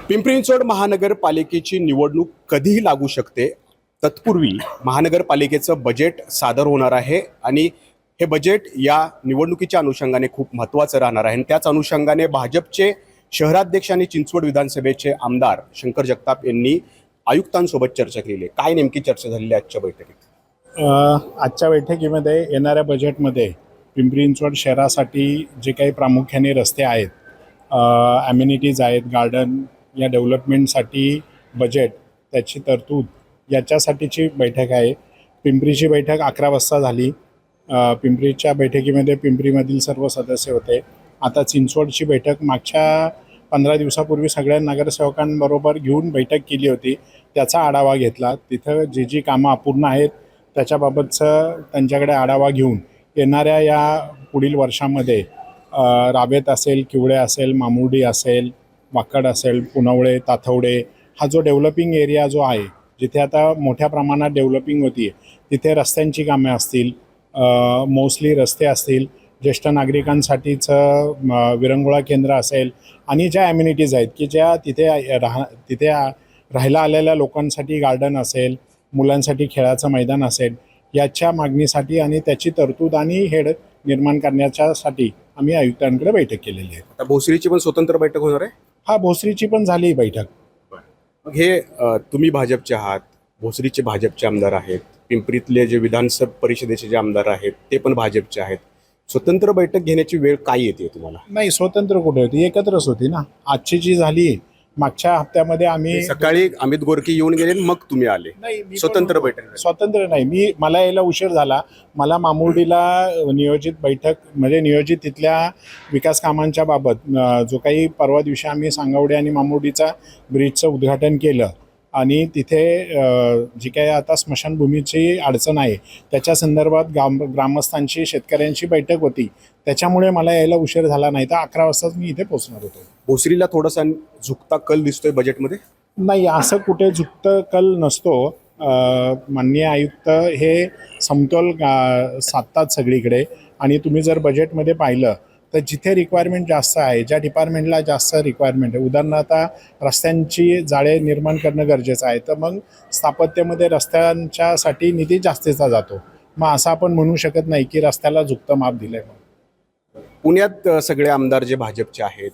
पिंपरी चिंचवड महानगरपालिकेची निवडणूक कधीही लागू शकते। तत्पूर्वी महानगरपालिकेचं बजेट सादर होणार आहे आणि हे बजेट या निवडणुकीच्या अनुषंगाने खूप महत्त्वाचं राहणार आहे। त्याच अनुषंगाने भाजपचे शहराध्यक्ष आणि चिंचवड विधानसभेचे आमदार शंकर जगताप यांनी आयुक्तांसोबत चर्चा केली। काय नेमकी चर्चा झालेली आहे आजच्या बैठकीत? आजच्या बैठकीमध्ये येणाऱ्या बजेटमध्ये पिंपरी चिंचवड शहरासाठी जे काही प्रामुख्याने रस्ते आहेत, ॲम्युनिटीज आहेत, गार्डन या डेव्हलपमेंटसाठी बजेट, त्याची तरतूद याच्यासाठीची बैठक आहे। पिंपरीची बैठक 11 वाजता झाली। पिंपरीच्या बैठकीमध्ये पिंपरीमधील सर्व सदस्य होते। आता चिंचवडची बैठक मागच्या 15 दिवसापूर्वी सगळ्या नगरसेवकांबरोबर घेऊन बैठक केली होती, त्याचा आढावा घेतला। तिथं जी कामं अपूर्ण आहेत त्याच्याबाबतचं त्यांच्याकडे आढावा घेऊन येणाऱ्या या पुढील वर्षामध्ये रावेत असेल, किवळे असेल, मामुर्डी असेल, वाकड असेल, पुनवळे, ताथवडे हा जो डेव्हलपिंग एरिया जो आहे, जिथे आता मोठ्या प्रमाणात डेव्हलपिंग होती आहे, तिथे रस्त्यांची कामे असतील, मोस्टली रस्ते असतील, ज्येष्ठ नागरिकांसाठीचं विरंगुळा केंद्र असेल आणि ज्या ॲम्युनिटीज आहेत की ज्या तिथे राहायला आलेल्या लोकांसाठी गार्डन असेल, मुलांसाठी खेळाचं मैदान असेल, याच्या मागणीसाठी आणि त्याची तरतूद आणि हेड निर्माण करण्याच्यासाठी आम्ही आयुक्तांकडे बैठक केलेली आहे। आता भोसरीची पण स्वतंत्र बैठक होणार आहे? हा, भोसरीची पण झाली बैठक। मग हे तुम्ही भाजपचे आहात, भोसरीचे भाजपचे आमदार आहेत, पिंपरीतले जे विधानसभा परिषदेचे जे आमदार आहेत ते पण भाजपचे आहेत। स्वतंत्र बैठक घेण्याची वेळ काय येते तुम्हाला? नाही, स्वतंत्र कुठे होती, एकत्रच होती ना। आजची जी झाली, मागच्या हप्त्यामध्ये आम्ही सकाळी अमित गोरके येऊन गेले, मग तुम्ही आले। नाही, स्वतंत्र बैठक? स्वतंत्र नाही, मला यायला उशीर झाला। मला मामुर्डीला नियोजित बैठक म्हणजे नियोजित तिथल्या विकास कामांच्या बाबत जो काही परवा दिवशी आम्ही सांगवडे आणि मामुर्डीचा ब्रिजचं उद्घाटन केलं आणि तिथे जी काही आता स्मशानभूमीची अडचण आहे त्याच्या संदर्भात ग्रामस्थांची, शेतकऱ्यांची बैठक होती, त्याच्यामुळे मला यायला उशीर झाला। नाही तर 11 वाजताच मी इथे पोहोचणार होतो। भोसरीला थोडासा झुकता कल दिसतोय बजेटमध्ये? नाही, असं कुठे झुकतं कल नसतो। माननीय आयुक्त हे समतोल साधतात सगळीकडे आणि तुम्ही जर बजेटमध्ये पाहिलं तर जिथे रिक्वायरमेंट जास्त आहे, ज्या डिपार्टमेंटला जास्त रिक्वायरमेंट आहे, उदाहरणार्थ रस्त्यांची जाळे निर्माण करणं गरजेचं आहे, तर मग स्थापत्यामध्ये रस्त्यांच्यासाठी निधी जास्तीचा जातो। मग असं आपण म्हणू शकत नाही की रस्त्याला झुकतं माप दिलं आहे। पुण्यात सगळे आमदार जे भाजपचे आहेत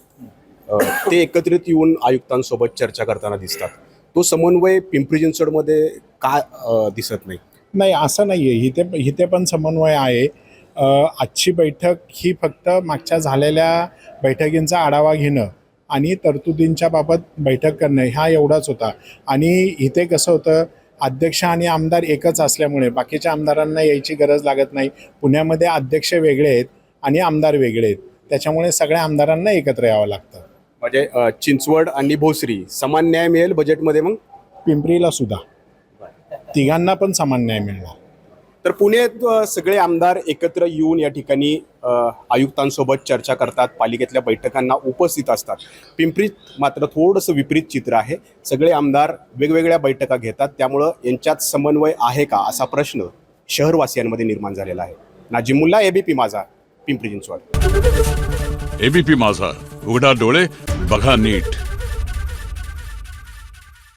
ते एकत्रित येऊन आयुक्तांसोबत चर्चा करताना दिसतात। तो समन्वय पिंपरी चिंचवडमध्ये का दिसत नाही? नाही, असं नाही आहे, इथे पण समन्वय आहे। आजची बैठक ही फक्त मागच्या झालेल्या बैठकींचा आढावा घेणं आणि तरतुदींच्या बाबत बैठक करणं हा एवढाच होता। आणि इथे कसं होतं, अध्यक्ष आणि आमदार एकच असल्यामुळे बाकीच्या आमदारांना यायची गरज लागत नाही। पुण्यामध्ये अध्यक्ष वेगळे आहेत आणि आमदार वेगळे आहेत, त्याच्यामुळे सगळ्या आमदारांना एकत्र यावं लागतं। म्हणजे चिंचवड आणि भोसरी समान न्याय मिळेल बजेटमध्ये? मग पिंपरीला सुद्धा तिघांना पण समान न्याय मिळणार। तर पुण्यात सगळे आमदार एकत्र येऊन या ठिकाणी आयुक्तांसोबत चर्चा करतात, पालिकेतल्या बैठकांना उपस्थित असतात। पिंपरीत मात्र थोडंसं विपरीत चित्र आहे। सगळे आमदार वेगवेगळ्या बैठका घेतात, त्यामुळं यांच्यात समन्वय आहे का असा प्रश्न शहरवासियांमध्ये निर्माण झालेला आहे। नाजिम मुल्ला, एबीपी माझा, पिंपरी चिंचवड। एबीपी माझा, उघडा डोळे बघा नीट।